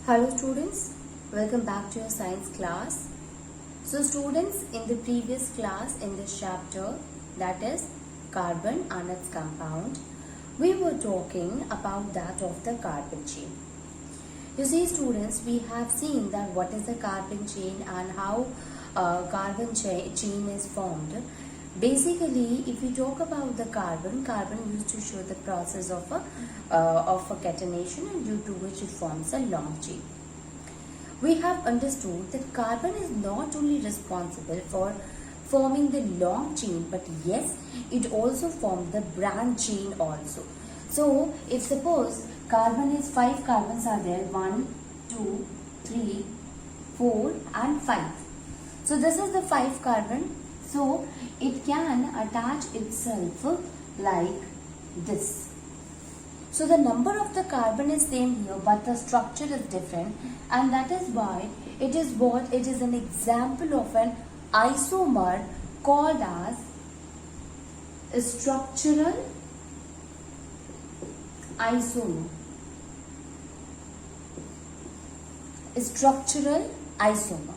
Hello students, welcome back to your science class. So students, in the previous class in this chapter, that is carbon and its compound, we were talking about that of the carbon chain. You see students, we have seen that what is the carbon chain and how carbon chain is formed. Basically, if we talk about the carbon used to show the process of a catenation, and due to which it forms a long chain. We have understood that carbon is not only responsible for forming the long chain, but yes, it also forms the branch chain also. So, if suppose carbon is 5 carbons are there, 1, 2, 3, 4 and 5. So, this is the 5 carbon. So, it can attach itself like this. So, the number of the carbon is same here, but the structure is different, and that is why it is what? It is an example of an isomer called as a structural isomer. A structural isomer.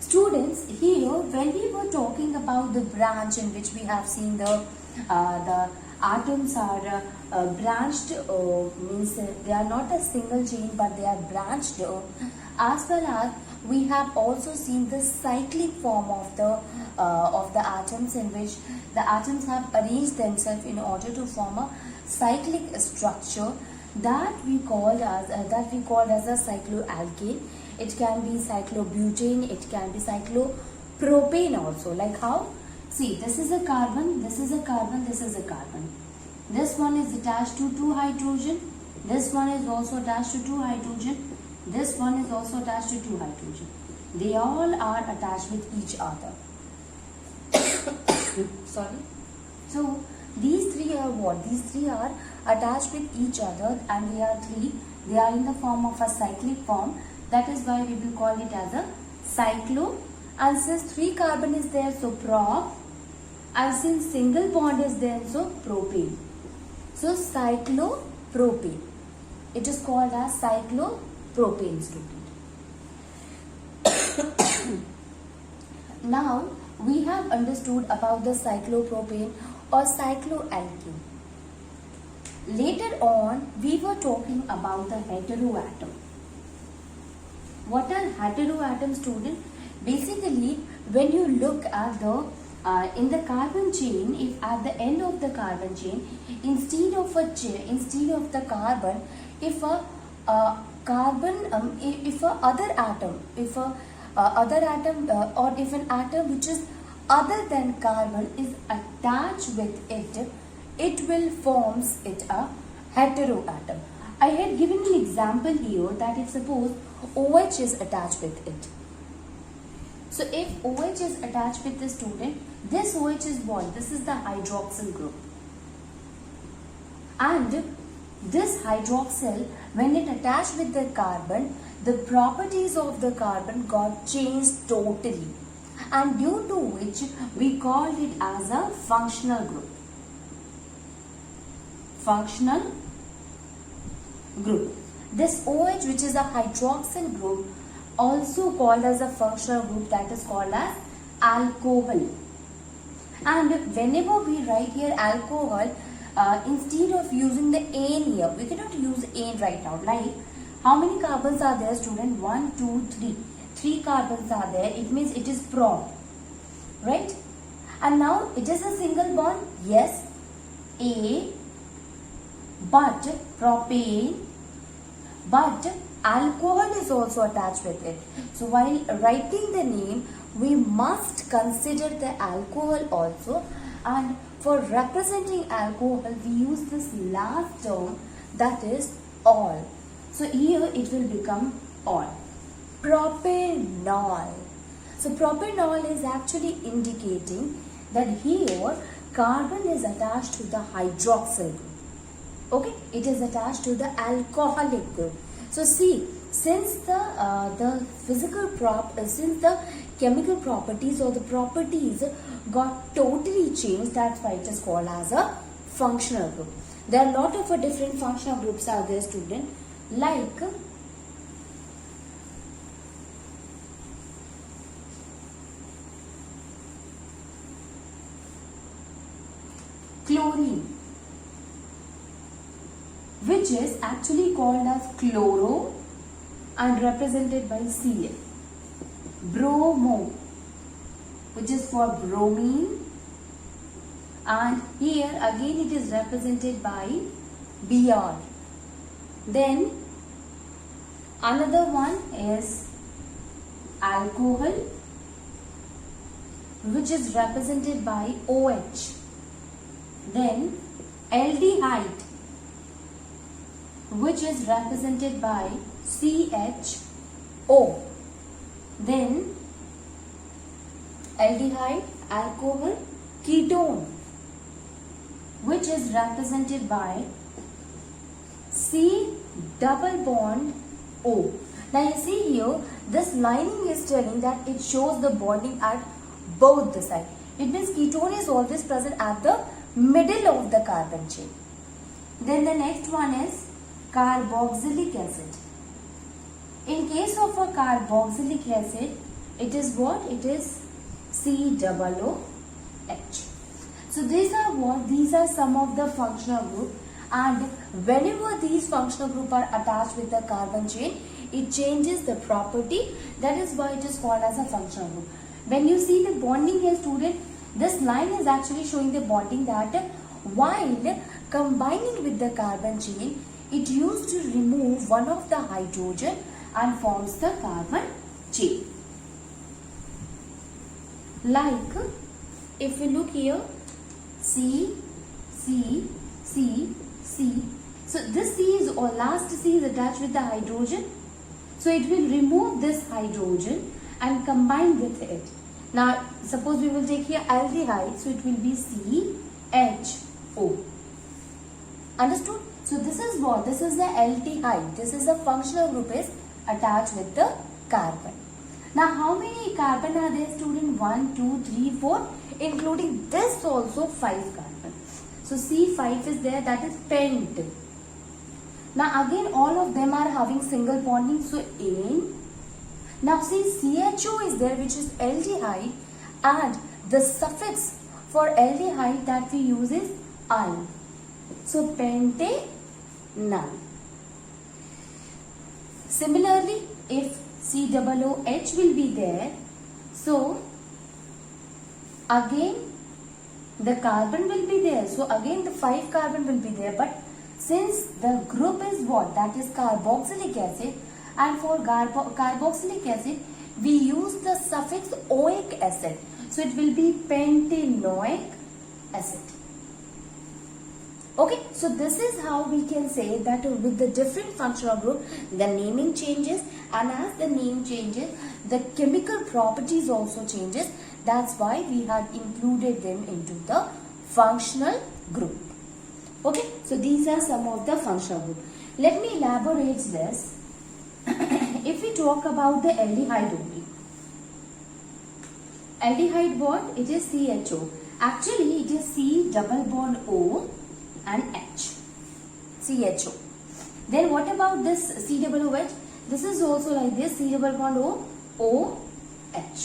Students, here when we were talking about the branch in which we have seen the atoms are branched, means they are not a single chain but they are branched, as well as we have also seen the cyclic form of the atoms, in which the atoms have arranged themselves in order to form a cyclic structure that we called as a cycloalkane. It can be cyclobutane, it can be cyclopropane also. Like how? See, this is a carbon, this is a carbon, this is a carbon. This one is attached to 2 hydrogen. This one is also attached to 2 hydrogen. This one is also attached to 2 hydrogen. They all are attached with each other. Sorry. So, these three are what? These three are attached with each other, and they are three. They are in the form of a cyclic form. That is why we will call it as a cyclo. And since 3 carbon is there, so prop. And since single bond is there, so propane. So cyclopropane. It is called as cyclopropane, student. Now we have understood about the cyclopropane or cycloalkane. Later on, we were talking about the heteroatom. What are heteroatoms, student? Basically, when you look at the in the carbon chain, if at the end of the carbon chain, instead of the carbon, if a an atom which is other than carbon is attached with it, it will forms it a heteroatom. I had given an example here that if suppose OH is attached with it. So if OH is attached with the student, this OH is what? This is the hydroxyl group. And this hydroxyl, when it attached with the carbon, the properties of the carbon got changed totally. And due to which we called it as a functional group. Functional group. This OH, which is a hydroxyl group, also called as a functional group, that is called as alcohol. And whenever we write here alcohol, instead of using the ane here, we cannot use ane right now. Like, how many carbons are there, student? 1, 2, 3. 3 carbons are there. It means it is prop. Right? And now it is a single bond. Yes. A. But propane. But alcohol is also attached with it. So while writing the name, we must consider the alcohol also, and for representing alcohol we use this last term, that is all. So here it will become all. Propanol. So propanol is actually indicating that here carbon is attached to the hydroxyl group. Okay, it is attached to the alcoholic group. So see, since the chemical properties or the properties got totally changed, that's why it is called as a functional group. There are a lot of different functional groups are there, student. Like which is actually called as chloro and represented by Cl. Bromo, which is for bromine, and here again it is represented by Br. Then another one is alcohol, which is represented by OH. Then aldehyde, which is represented by CHO. Then aldehyde, alcohol, ketone, which is represented by C double bond O. Now you see here, this lining is telling that it shows the bonding at both the sides. It means ketone is always present at the middle of the carbon chain. Then the next one is carboxylic acid. In case of a carboxylic acid, it is what? It is COOH. So these are what? These are some of the functional group, and whenever these functional group are attached with the carbon chain, it changes the property. That is why it is called as a functional group. When you see the bonding here, student, this line is actually showing the bonding that while combining with the carbon chain, it used to remove one of the hydrogen and forms the carbon chain. Like if you look here, C, C, C, C. So this C is, or last C is attached with the hydrogen. So it will remove this hydrogen and combine with it. Now suppose we will take here aldehyde, so it will be CHO. Understood? So this is what? This is the aldehyde. This is the functional group is attached with the carbon. Now how many carbon are there, student? 1, 2, 3, 4, including this also 5 carbon. So C5 is there, that is pent. Now again all of them are having single bonding, so ane. Now see CHO is there, which is aldehyde, and the suffix for aldehyde that we use is -ine. So pentanal. Similarly, if COOH will be there, so again the carbon will be there. So again the 5 carbon will be there, but since the group is what? That is carboxylic acid, and for carboxylic acid we use the suffix oic acid. So it will be pentanoic acid. Okay, so this is how we can say that with the different functional group, the naming changes, and as the name changes, the chemical properties also changes. That's why we had included them into the functional group. Okay, so these are some of the functional group. Let me elaborate this. If we talk about the aldehyde only. Aldehyde what? It is CHO. Actually, it is C double bond O and H. CHO. Then what about this COOH? This is also like this, C double bond O, OH.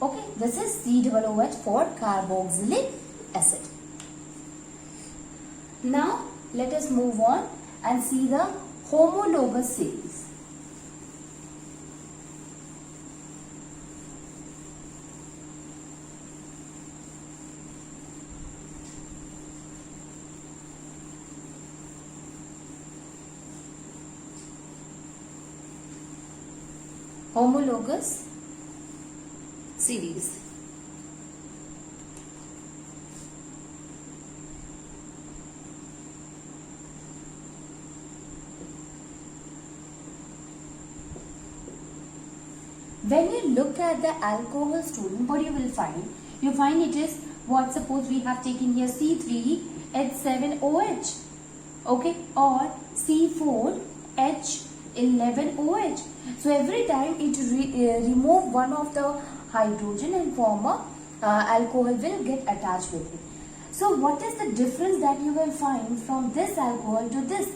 Okay, this is COOH for carboxylic acid. Now, let us move on and see the homologous series. Homologous series. When you look at the alcohol, student, what you will find? You find it is what? Suppose we have taken here C3H7OH, okay, or C4H11OH. So every time it remove one of the hydrogen and form a alcohol will get attached with it. So what is the difference that you will find from this alcohol to this?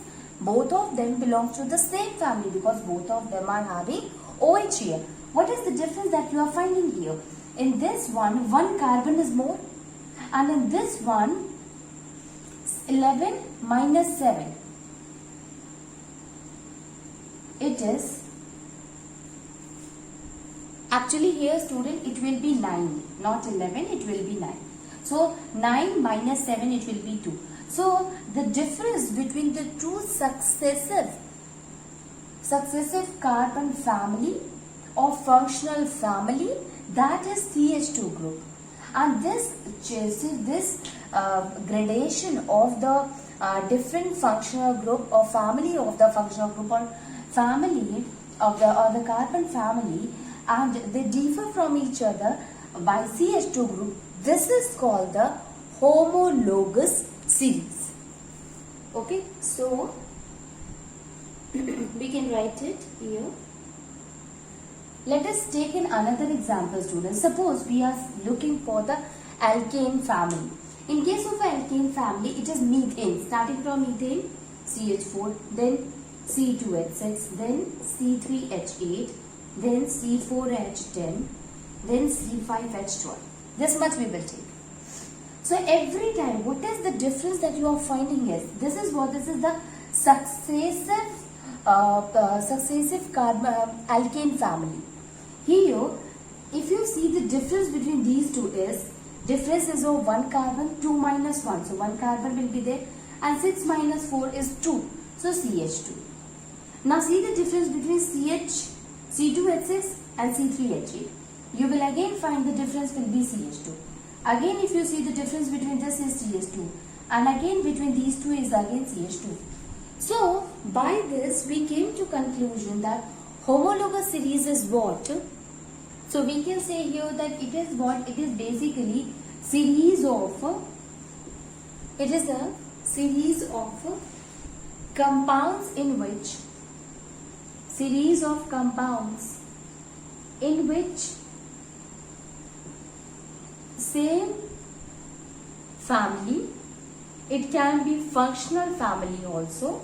Both of them belong to the same family because both of them are having OH here. What is the difference that you are finding here? In this one carbon is more, and in this one 11 minus 7. it is actually here student it will be 9, not 11, it will be 9. So 9 minus 7 it will be 2. So the difference between the two successive carbon family or functional family, that is CH2 group. And this gradation of the different functional group or family of the functional group or family of the carbon family, and they differ from each other by CH2 group. This is called the homologous series. Okay, so we can write it here. Let us take in another example, students. Suppose we are looking for the alkane family. In case of alkane family, it is methane. Starting from methane, CH4, then C2H6, then C3H8, then C4H10, then C5H12. This much we will take. So every time, what is the difference that you are finding is, this is the successive carbon alkane family. Here, if you see the difference between these two is, difference is of 1 carbon, 2 minus 1. So 1 carbon will be there, and 6 minus 4 is 2. So CH2. Now see the difference between C2H6 and C3H8. You will again find the difference will be CH2. Again, if you see the difference between this is CH2, and again between these two is again CH2. So by this we came to conclusion that homologous series is what? So we can say here that it is what? It is basically series of, it is a series of compounds in which, same family, it can be functional family also,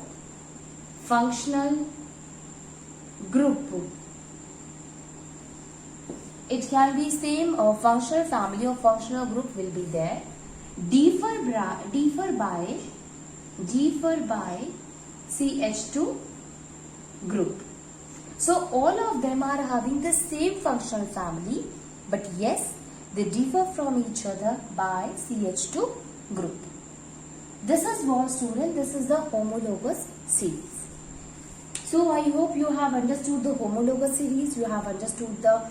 functional group. It can be same or functional family or functional group will be there. Differ by CH2 group. So all of them are having the same functional family, but yes, they differ from each other by CH2 group. This is what, student, this is the homologous series. So I hope you have understood the homologous series, you have understood the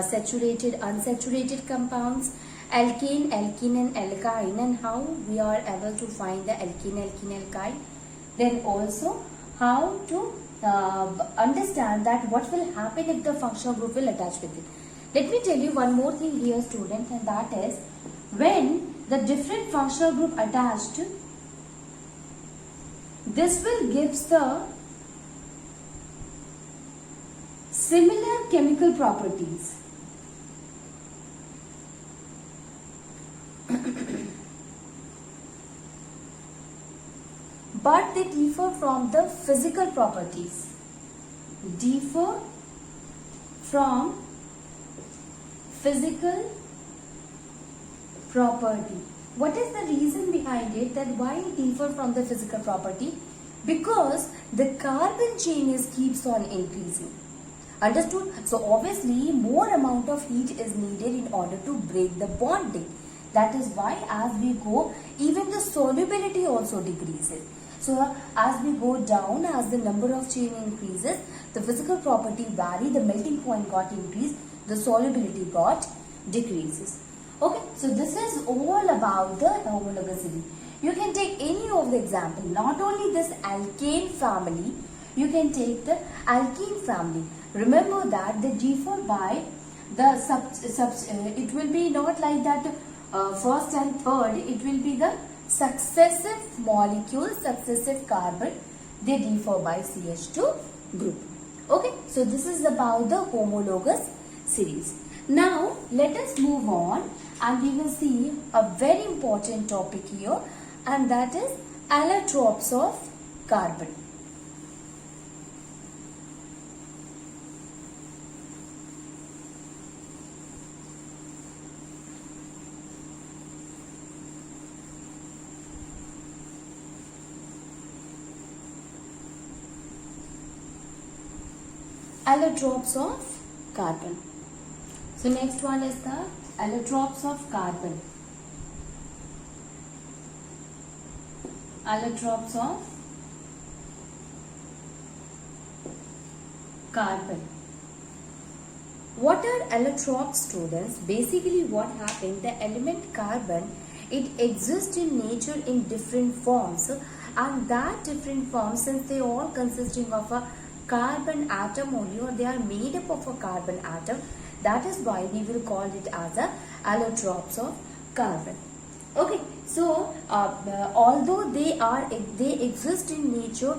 saturated, unsaturated compounds, alkane, alkene and alkyne, and how we are able to find the alkene, alkene, alkyne. Then also how to understand that what will happen if the functional group will attach with it. Let me tell you one more thing here, students, and that is when the different functional group attached, this will gives the similar chemical properties. But they differ from the physical properties. Differ from physical property. What is the reason behind it, that why it differ from the physical property? Because the carbon chain keeps on increasing. Understood? So obviously more amount of heat is needed in order to break the bonding. That is why as we go, even the solubility also decreases. So as we go down, as the number of chain increases, the physical property vary, the melting point got increased, the solubility got decreases. Okay, so this is all about the homologous series. You can take any of the example, not only this alkane family, you can take the alkene family. Remember that they differ by the it will be not like that first and third, it will be the successive molecules, successive carbon, they differ by CH2 group. Okay, so this is about the homologous series. Now let us move on and we will see a very important topic here, and that is allotropes of carbon. allotropes of carbon. So next one is the allotropes of carbon. Allotropes of carbon. What are allotropes, students? Basically what happens, the element carbon, it exists in nature in different forms, and that different forms, since they all consisting of a carbon atom only, or they are made up of a carbon atom, that is why we will call it as a allotropes of carbon. Okay, so although they exist in nature,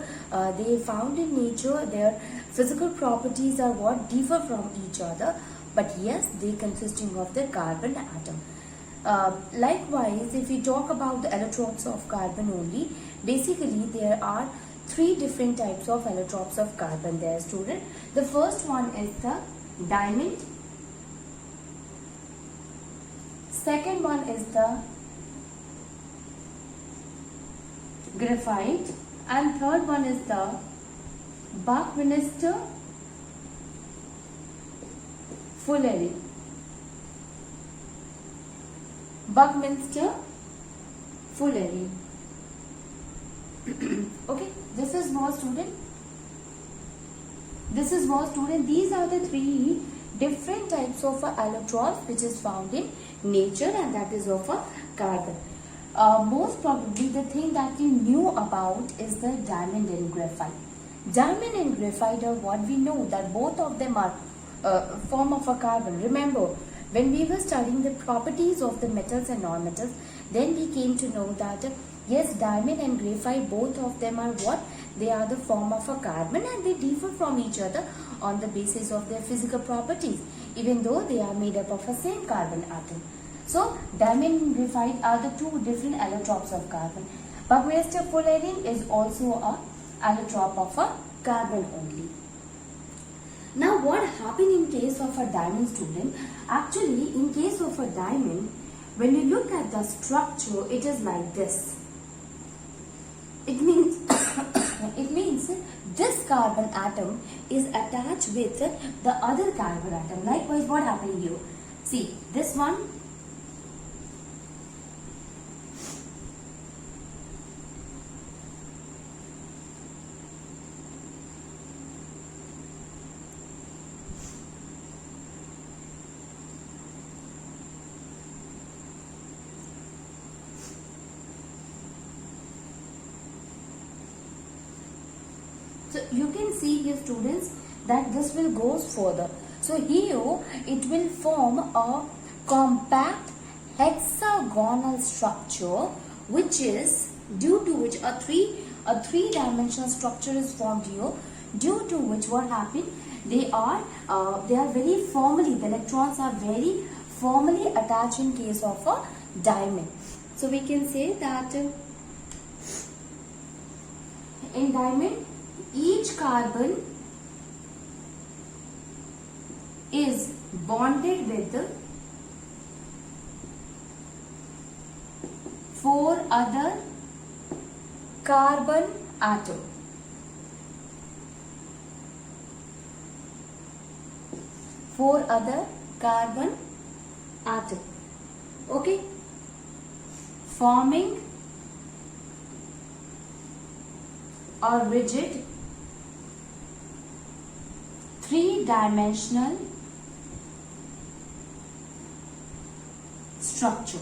they found in nature, their physical properties are what differ from each other, but yes, they consisting of the carbon atom. Likewise, if we talk about the allotropes of carbon only, basically there are three different types of allotropes of carbon there, student. The first one is the diamond. Second one is the graphite, and third one is the Buckminster fullerene. Buckminster fullerene. Okay, this is what, student. These are the three different types of allotropes which is found in nature, and that is of a carbon. Most probably the thing that you knew about is the diamond and graphite. Diamond and graphite are what we know that both of them are form of a carbon. Remember, when we were studying the properties of the metals and non-metals, then we came to know that yes, diamond and graphite, both of them are what? They are the form of a carbon, and they differ from each other on the basis of their physical properties, even though they are made up of a same carbon atom. So, diamond and graphite are the two different allotropes of carbon. Buckminster fullerene is also a allotrope of a carbon only. Now, what happened in case of a diamond, student? Actually, in case of a diamond, when you look at the structure, it is like this. It means this carbon atom is attached with the other carbon atom. Likewise, what happened here? See, this one. So you can see here, students, that this will go further. So here it will form a compact hexagonal structure, which is due to which a three-dimensional structure is formed here. Due to which what happened? They are very firmly. The electrons are very firmly attached in case of a diamond. So we can say that in diamond, each carbon is bonded with 4 other carbon atoms. 4 other carbon atoms. Okay, forming a rigid three-dimensional structure.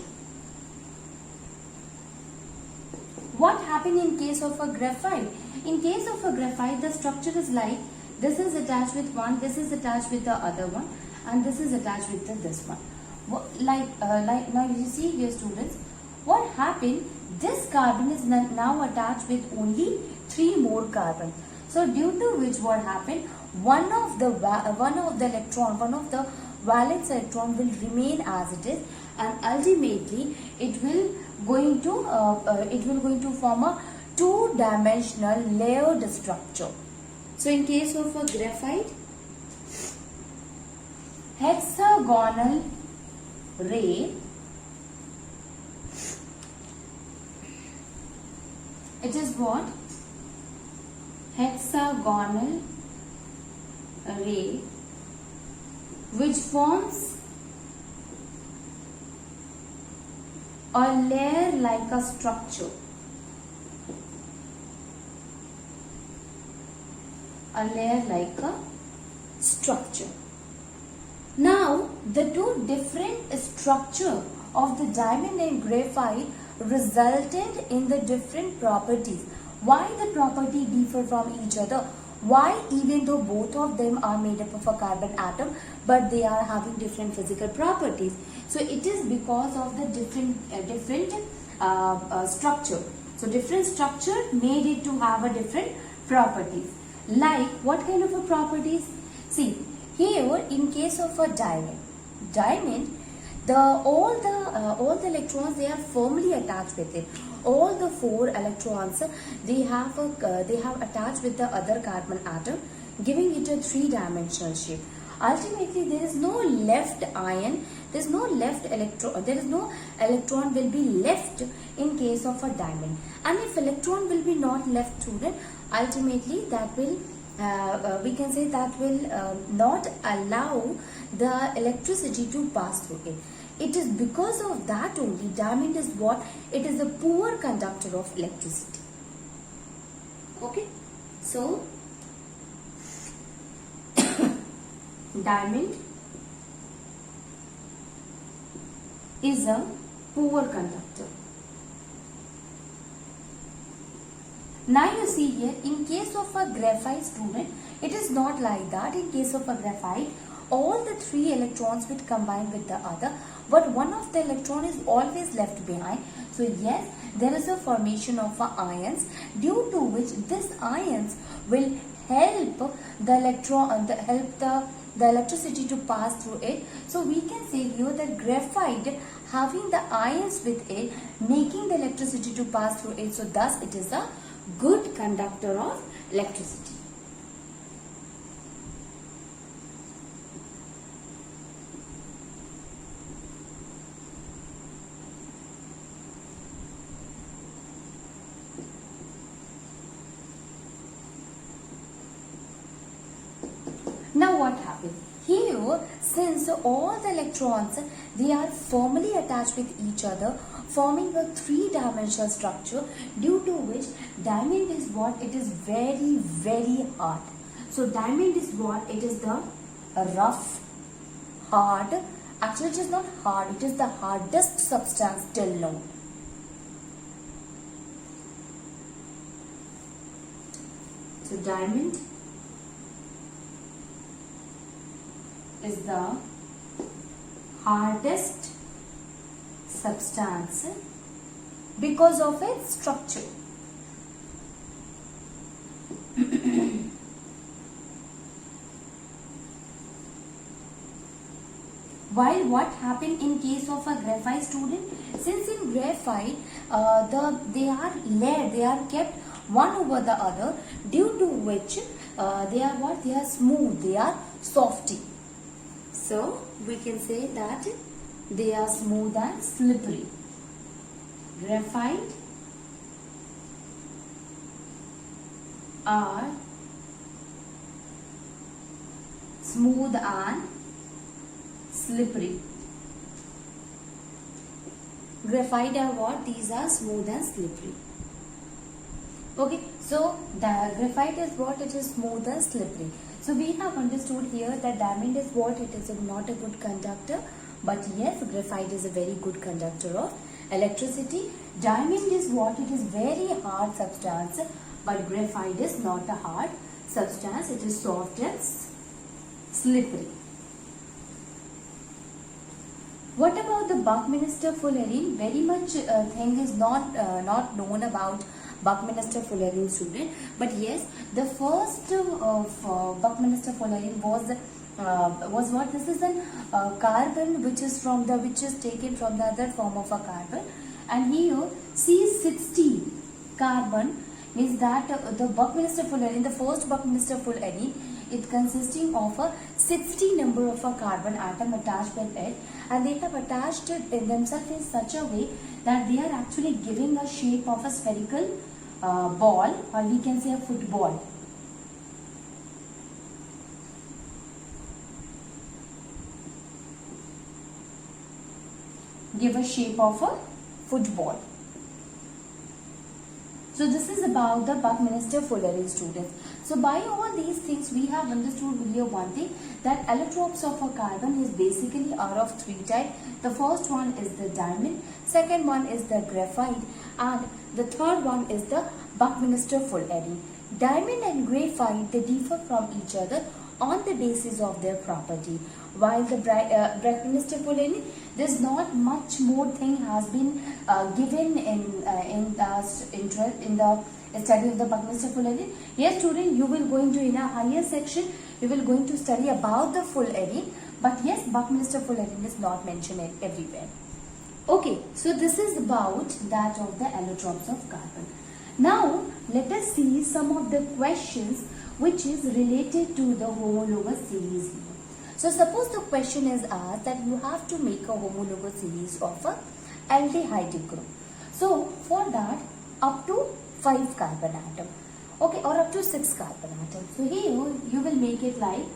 What happened in case of a graphite? In case of a graphite, the structure is like this is attached with one, this is attached with the other one, and this is attached with this one. Like now you see here, students, what happened? This carbon is now attached with only 3 more carbons. So due to which what happened? One of the valence electron will remain as it is, and ultimately it will going to form a 2-dimensional layered structure. So in case of a graphite, hexagonal ray, it is what? Hexagonal ray which forms a layer like a structure. A layer like a structure. Now, the two different structure of the diamond and graphite resulted in the different properties. Why the property differ from each other? Why, even though both of them are made up of a carbon atom, but they are having different physical properties? So it is because of the different structure. So different structure made it to have a different properties. Like what kind of a properties? See, here in case of a diamond, all the electrons, they are firmly attached with it. All the 4 electrons they have attached with the other carbon atom, giving it a 3-dimensional shape. Ultimately, there is no left ion, there is no electron will be left in case of a diamond. And if electron will be not left, student, ultimately that will we can say that will not allow the electricity to pass through it. It is because of that only diamond is what? It is a poor conductor of electricity. Okay, so diamond is a poor conductor. Now you see here, in case of a graphite, student, it is not like that. In case of a graphite, all the 3 electrons will combine with the other, but one of the electron is always left behind. So yes, there is a formation of ions, due to which these ions will help the electricity to pass through it. So we can say here that graphite having the ions with it, making the electricity to pass through it. So thus it is a good conductor of electricity. Now what happens? Here, since all the electrons, they are firmly attached with each other, forming a 3-dimensional structure, due to which diamond is what? It is very, very hard. So diamond is what? It is the rough, hard. Actually, it is not hard. It is the hardest substance till known. So diamond is the hardest substance because of its structure. While what happened in case of a graphite, student? Since in graphite, they are layered, they are kept one over the other, due to which they are what? They are smooth, they are softy. So we can say that they are smooth and slippery. Graphite are smooth and slippery. Graphite are what? These are smooth and slippery. Okay, so the graphite is what? It is smooth and slippery. So we have understood here that diamond is what? It is not a good conductor, but yes, graphite is a very good conductor of electricity. Diamond is what? It is very hard substance, but graphite is not a hard substance. It is soft and slippery. What about the Buckminster fullerene? Very much thing is not known about Buckminster fullerene, student. But yes, the first Buckminster fullerene was what? This is an carbon which is taken from the other form of a carbon, and here C60 carbon means that the Buckminster fullerene, the first Buckminster fullerene, it consisting of a 60 number of a carbon atom attached with it, and they have attached it in themselves in such a way that they are actually giving a shape of a spherical ball, or we can say a football. give a shape of a football. So this is about the Buckminster-Fullerene, students. So by all these things we have understood here one thing, that allotropes of a carbon is basically are of three types. The first one is the diamond, second one is the graphite, and the third one is the Buckminster-Fullerene. Diamond and graphite, they differ from each other on the basis of their property, while the Buckminster-Fullerene, there's not much more thing has been given in the study of the Buckminster-Fullerene. Yes, student, you will going to, in a higher section, you will going to study about the Fullerene, but yes, Buckminster-Fullerene is not mentioned everywhere. Okay, so this is about that of the allotropes of carbon. Now let us see some of the questions which is related to the homologous series here. So suppose the question is asked that you have to make a homologous series of a aldehyde group. So for that, up to 5 carbon atom, okay, or up to 6 carbon atom. So here you will make it like,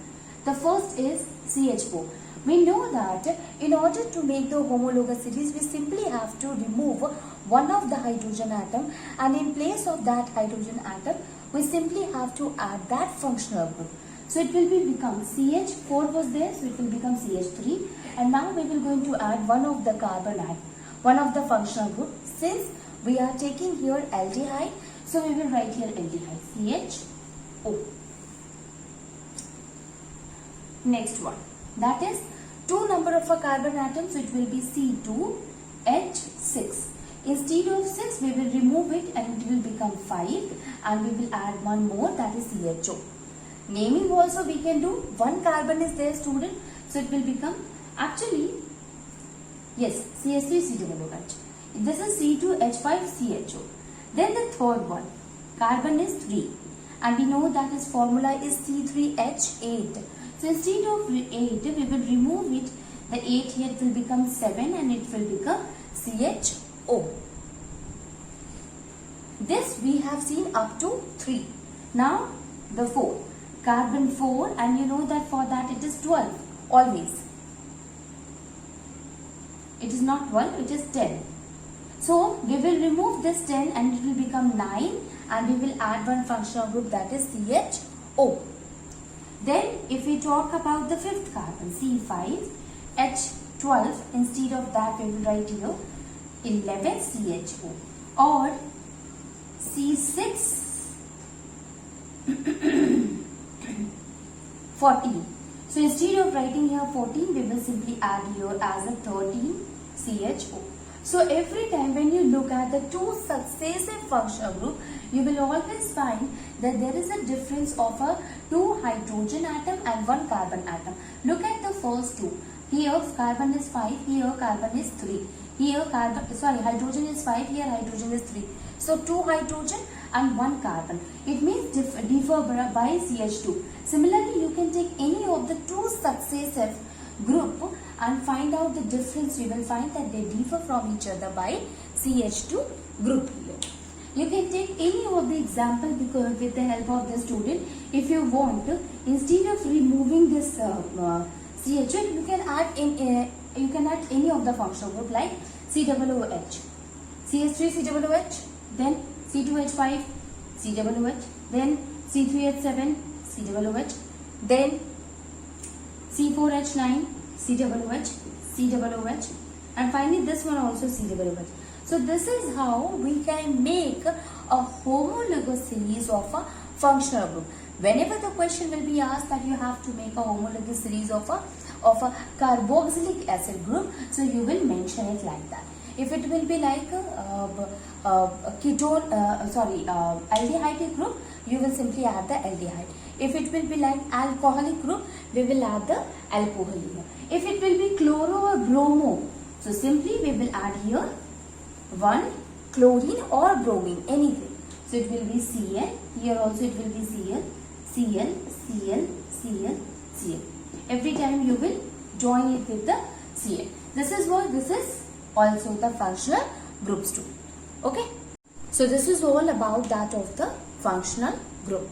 the first is CH4. We know that in order to make the homologous series, we simply have to remove one of the hydrogen atom, and in place of that hydrogen atom, we simply have to add that functional group. So it will become CH4 was there, so it will become CH3, and now we will going to add one of the carbon atom, one of the functional group. Since we are taking here aldehyde, so we will write here aldehyde, CHO. Next one, that is 2 number of a carbon atom, so it will be C2H6. Instead of 6, we will remove it and it will become 5, and we will add one more, that is CHO. Naming also we can do, 1 carbon is there, student, so it will become, actually, yes, CH3COOH. This is C2H5CHO. Then the third one, carbon is 3, and we know that its formula is C3H8. So instead of 8, we will remove it, the 8 here, it will become 7, and it will become CHO. This we have seen up to 3. Now the 4, carbon 4, and you know that for that it is 12 always. It is not 12, it is 10. So we will remove this 10 and it will become 9, and we will add one functional group, that is CHO. Then if we talk about the 5th carbon, C5H12, instead of that we will write here 11 CHO, or C6 14. So instead of writing here 14, we will simply add here as a 13 CHO. So every time when you look at the 2 successive functional group, you will always find that there is a difference of a 2 hydrogen atom and 1 carbon atom. Look at the first 2. Here carbon is 5, here carbon is 3. Here hydrogen is 5, here hydrogen is 3. So 2 hydrogen and 1 carbon. It means differ by CH2. Similarly, you can take any of the 2 successive group and find out the difference. You will find that they differ from each other by CH2 group here. You can take any of the example because with the help of the student. If you want, instead of removing this CHO, you can add any of the functional group like COOH, CH3COOH, then C2H5 COOH, then C3H7 COOH, then C4H9 COOH, and finally this one also COOH. So this is how we can make a homologous series of a functional group. Whenever the question will be asked that you have to make a homologous series of a carboxylic acid group, so you will mention it like that. If it will be like aldehyde group, you will simply add the aldehyde. If it will be like alcoholic group, we will add the alcohol here. If it will be chloro or bromo, so simply we will add here 1 chlorine or bromine, anything. So it will be Cl, here also it will be Cl, Cl, Cl, Cl, Cl. Every time you will join it with the Cl. This is also the functional groups too. Okay. So this is all about that of the functional group.